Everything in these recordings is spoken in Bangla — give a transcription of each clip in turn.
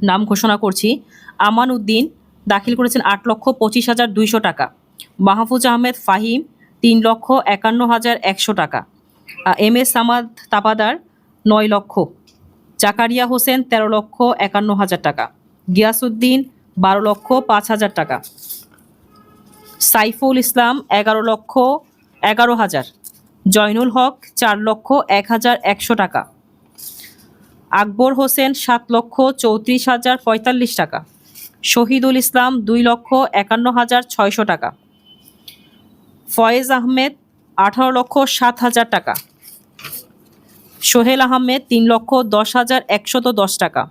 নাম ঘোষণা করছি। আমান উদ্দিন দাখিল করেছেন 8,25,200 টাকা। মাহফুজ আহমেদ ফাহিম 3,51,100 টাকা। এম এস সামাদ তাপাদার 9 লক্ষ। জাকারিয়া হোসেন 13,51,000 টাকা। গিয়াসউদ্দিন 12,05,000 টাকা। সাইফুল ইসলাম 11,11,000। জয়নুল হক 4,01,100 টাকা। আকবর হোসেন 7,34,045 টাকা। শহীদুল ইসলাম 2,51,600 টাকা। ফয়েজ আহমেদ 18,07,000 টাকা। সোহেল আহমেদ 3,10,110 টাকা।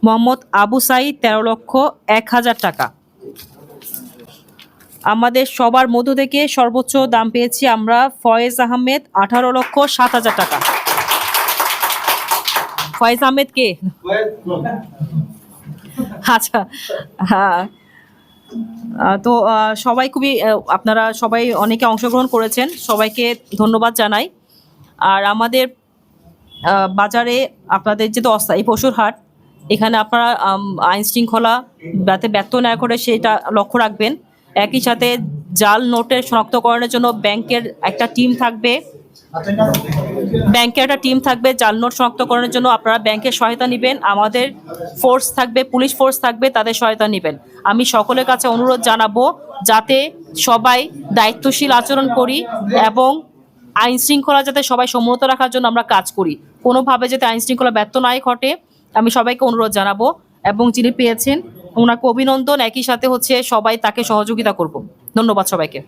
মোহাম্মদ আবু সাইদ 13,01,000 টাকা। আমাদের সবার মধ্য থেকে সর্বোচ্চ দাম পেয়েছি আমরা ফয়েজ আহমেদ 18,07,000 টাকা। ফয়েজ আহমেদ কে? আচ্ছা, হ্যাঁ। তো সবাই খুবই আপনারা সবাই অনেকে অংশগ্রহণ করেছেন, সবাইকে ধন্যবাদ জানাই। আর আমাদের বাজারে আপনাদের যেহেতু অস্থায়ী পশুর হাট, এখানে আপনারা আইন শৃঙ্খলা যাতে ব্যর্থ না করে সেটা লক্ষ্য রাখবেন। একই সাথে জাল নোটের শনাক্তকরণের জন্য ব্যাংকের একটা টিম থাকবে, জাল নোট শনাক্তকরণের জন্য আপনারা ব্যাংকের সহায়তা নেবেন। আমাদের ফোর্স থাকবে, পুলিশ ফোর্স থাকবে, তাদের সহায়তা নেবেন। আমি সকলের কাছে অনুরোধ জানাবো যাতে সবাই দায়িত্বশীল আচরণ করি এবং আইন শৃঙ্খলা যাতে সবাই সমুন্নত রাখার জন্য আমরা কাজ করি, কোনোভাবে যাতে আইন শৃঙ্খলা ব্যর্থ নাই ঘটে আমি সবাইকে অনুরোধ জানাবো। এবং যিনি পেয়েছেন ওনাকে অভিনন্দন, একই সাথে সবাই তাকে সহযোগিতা করব। ধন্যবাদ সবাইকে।